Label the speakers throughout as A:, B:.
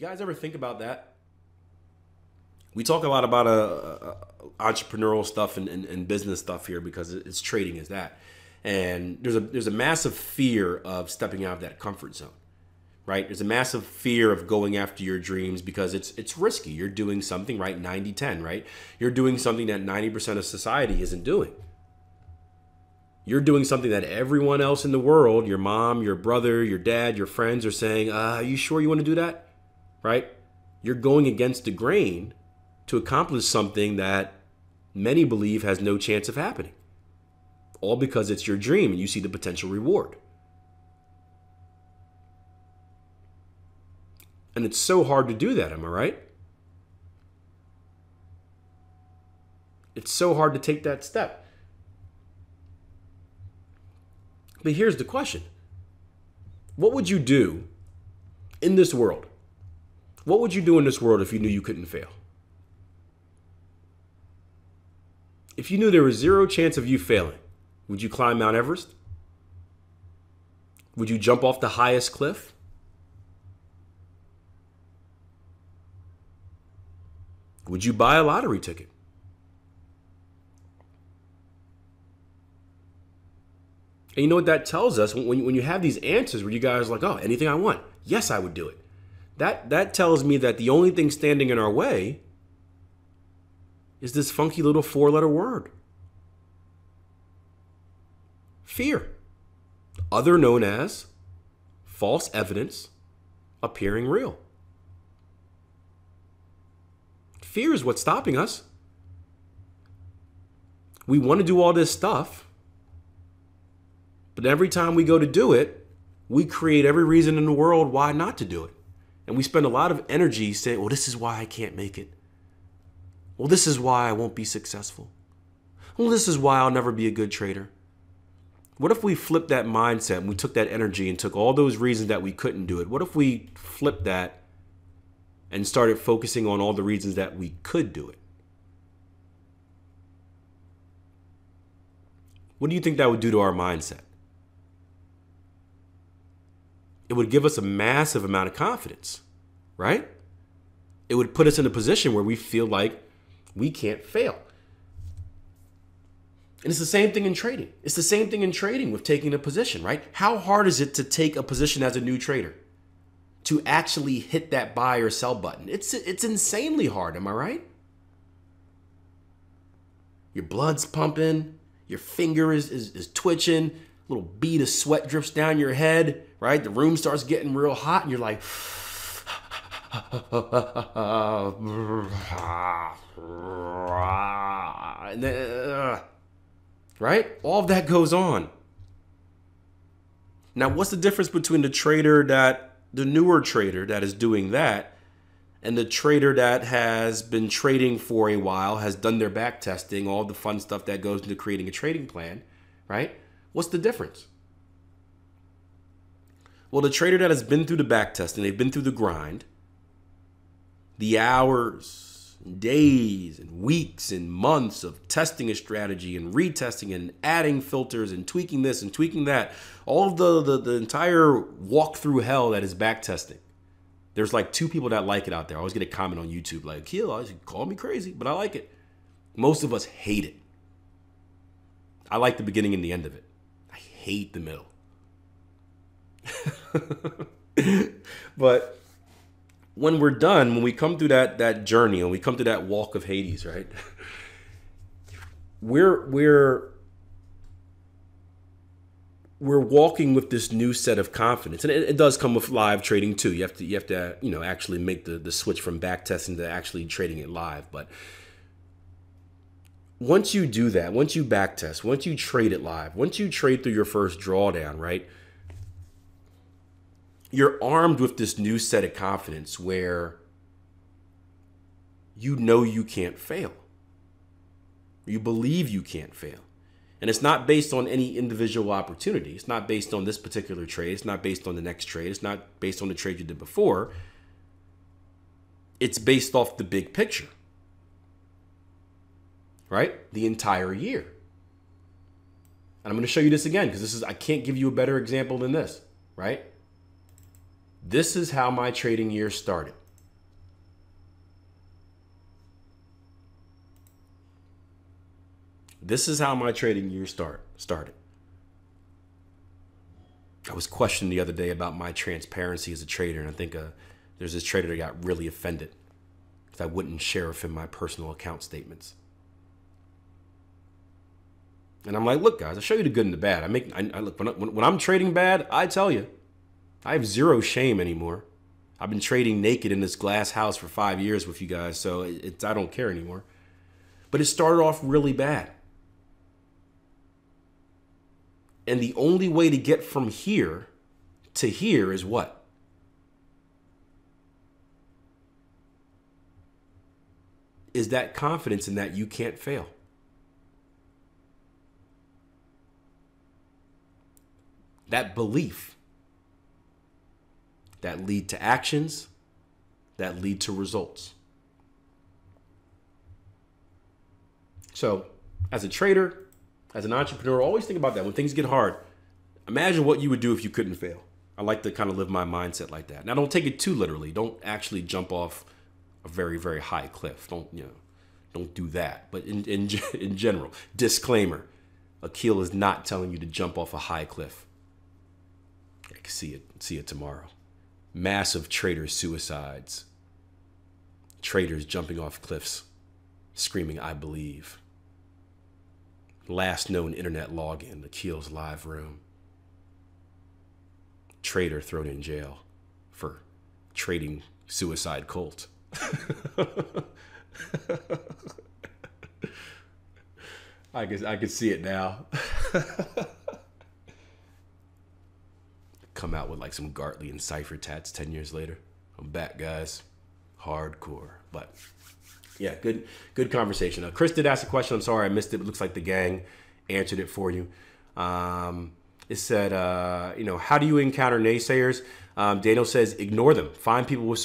A: guys ever think about that? We talk a lot about entrepreneurial stuff and business stuff here because it's trading is that. And there's a massive fear of stepping out of that comfort zone, right? There's a massive fear of going after your dreams because it's risky. You're doing something, right? 90-10, right? You're doing something that 90% of society isn't doing. You're doing something that everyone else in the world, your mom, your brother, your dad, your friends are saying, are you sure you want to do that? Right? You're going against the grain to accomplish something that many believe has no chance of happening. All because it's your dream and you see the potential reward. And it's so hard to do that, am I right? It's so hard to take that step. But here's the question. What would you do in this world? What would you do in this world if you knew you couldn't fail? If you knew there was zero chance of you failing, would you climb Mount Everest? Would you jump off the highest cliff? Would you buy a lottery ticket? And you know what that tells us? When you have these answers where you guys are like, oh, anything I want. Yes, I would do it. That tells me that the only thing standing in our way is this funky little 4-letter word. Fear. Other known as false evidence appearing real. Fear is what's stopping us. We want to do all this stuff. But every time we go to do it, we create every reason in the world why not to do it. And we spend a lot of energy saying, well, this is why I can't make it. Well, this is why I won't be successful. Well, this is why I'll never be a good trader. What if we flipped that mindset and we took that energy and took all those reasons that we couldn't do it? What if we flipped that and started focusing on all the reasons that we could do it? What do you think that would do to our mindset? It would give us a massive amount of confidence, right? It would put us in a position where we feel like we can't fail. And it's the same thing in trading. It's the same thing in trading with taking a position, right? How hard is it to take a position as a new trader? To actually hit that buy or sell button? It's insanely hard, am I right? Your blood's pumping, your finger is twitching, a little bead of sweat drips down your head, right? The room starts getting real hot and you're like, and then, right? All of that goes on. Now, what's the difference between the newer trader that is doing that and the trader that has been trading for a while, has done their back testing, all the fun stuff that goes into creating a trading plan, right? What's the difference? Well, the trader that has been through the back testing, they've been through the grind, the hours, and days, and weeks, and months of testing a strategy and retesting and adding filters and tweaking this and tweaking that, all of the entire walkthrough hell that is back testing. There's like 2 people that like it out there. I always get a comment on YouTube like, Akil, call me crazy, but I like it. Most of us hate it. I like the beginning and the end of it. I hate the middle. But when we're done, when we come through that journey and we come to that walk of Hades, right? We're walking with this new set of confidence, and it does come with live trading too. You have to actually make the switch from back testing to actually trading it live. But once you do that, once you back test, once you trade it live, once you trade through your first drawdown, right? You're armed with this new set of confidence where you know you can't fail. You believe you can't fail. And it's not based on any individual opportunity. It's not based on this particular trade. It's not based on the next trade. It's not based on the trade you did before. It's based off the big picture, right? The entire year. And I'm going to show you this again because I can't give you a better example than this, right? This is how my trading year started. This is how my trading year started. I was questioned the other day about my transparency as a trader, and I think there's this trader that got really offended because I wouldn't share with him my personal account statements. And I'm like, look, guys, I'll show you the good and the bad. I look when I'm trading bad, I tell you, I have zero shame anymore. I've been trading naked in this glass house for 5 years with you guys, so I don't care anymore. But it started off really bad. And the only way to get from here to here is what? Is that confidence in that you can't fail. That belief that lead to actions, that lead to results. So as a trader, as an entrepreneur, always think about that. When things get hard, imagine what you would do if you couldn't fail. I like to kind of live my mindset like that. Now, don't take it too literally. Don't actually jump off a very, very high cliff. Don't do that. But in general, disclaimer, Akil is not telling you to jump off a high cliff. I can see it tomorrow. Massive trader suicides. Traders jumping off cliffs, screaming, "I believe." Last known internet login, Akil's live room. Trader thrown in jail for trading suicide cult. I can see it now. Come out with like some Gartley and Cypher tats 10 years later. I'm back, guys. Hardcore. But yeah, good conversation. Chris did ask a question. I'm sorry I missed it. It looks like the gang answered it for you. It said, how do you encounter naysayers? Daniel says, ignore them. Find people with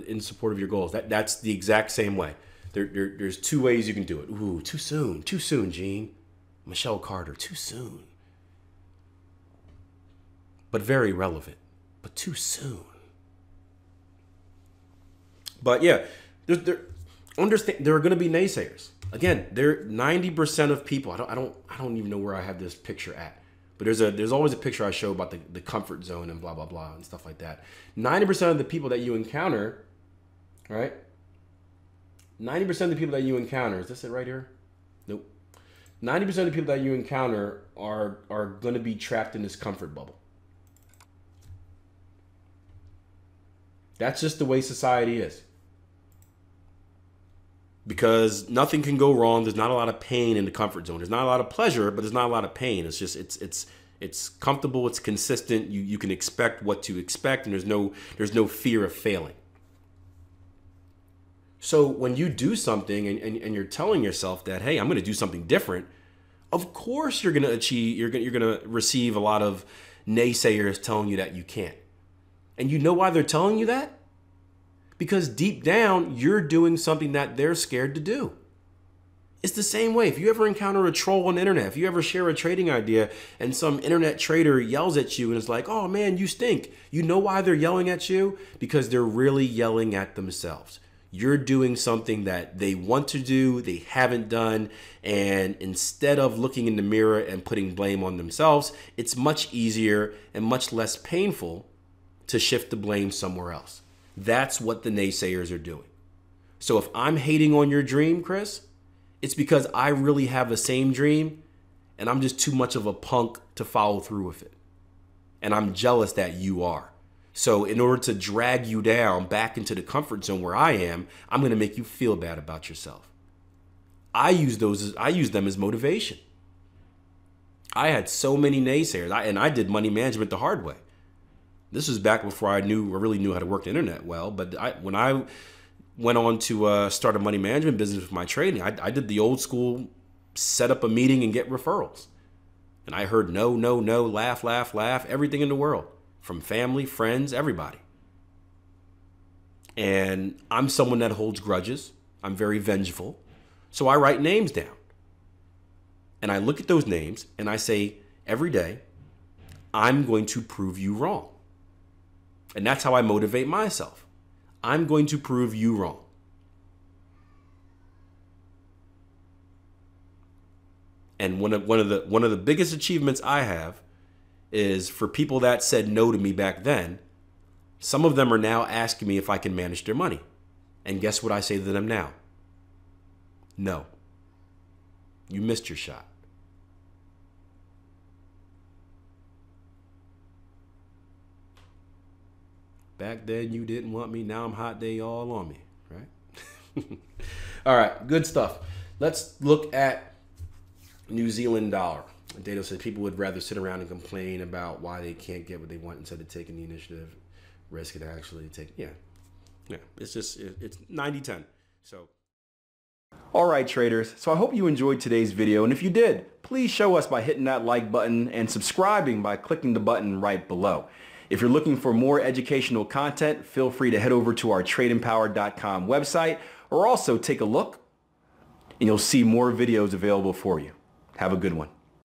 A: in support of your goals. That's the exact same way. There's two ways you can do it. Ooh, too soon, Gene. Michelle Carter, too soon. But very relevant, but too soon. But yeah, understand there are going to be naysayers. Again, 90% of people. I don't even know where I have this picture at. But there's always a picture I show about the comfort zone and blah blah blah and stuff like that. 90% of the people that you encounter, right? 90% of the people that you encounter, is this it right here? Nope. 90% of the people that you encounter are going to be trapped in this comfort bubble. That's just the way society is. Because nothing can go wrong. There's not a lot of pain in the comfort zone. There's not a lot of pleasure, but there's not a lot of pain. It's just it's comfortable. It's consistent. You can expect what to expect, and there's no fear of failing. So when you do something and you're telling yourself that, hey, I'm going to do something different, of course you're going to receive a lot of naysayers telling you that you can't. And you know why they're telling you that? Because deep down, you're doing something that they're scared to do. It's the same way. If you ever encounter a troll on the internet, if you ever share a trading idea and some internet trader yells at you and is like, oh man, you stink. You know why they're yelling at you? Because they're really yelling at themselves. You're doing something that they want to do, they haven't done, and instead of looking in the mirror and putting blame on themselves, it's much easier and much less painful to shift the blame somewhere else. That's what the naysayers are doing. So if I'm hating on your dream, Chris, it's because I really have the same dream and I'm just too much of a punk to follow through with it. And I'm jealous that you are. So in order to drag you down back into the comfort zone where I am, I'm going to make you feel bad about yourself. I use them as motivation. I had so many naysayers, and I did money management the hard way. This was back before I really knew how to work the internet well. But when I went on to start a money management business with my trading, I did the old school, set up a meeting and get referrals. And I heard no, laugh, everything in the world. From family, friends, everybody. And I'm someone that holds grudges. I'm very vengeful. So I write names down. And I look at those names and I say, every day, I'm going to prove you wrong. And that's how I motivate myself. I'm going to prove you wrong. And one of the biggest achievements I have is for people that said no to me back then, some of them are now asking me if I can manage their money. And guess what I say to them now? No. You missed your shot. Back then you didn't want me, now I'm hot, they all on me, right? All right, good stuff. Let's look at New Zealand dollar. Data says people would rather sit around and complain about why they can't get what they want instead of taking the initiative, risk it actually take. Yeah. It's just, it's 90-10. So. All right, traders. So I hope you enjoyed today's video. And if you did, please show us by hitting that like button and subscribing by clicking the button right below. If you're looking for more educational content, feel free to head over to our TradeEmpowered.com website or also take a look and you'll see more videos available for you. Have a good one.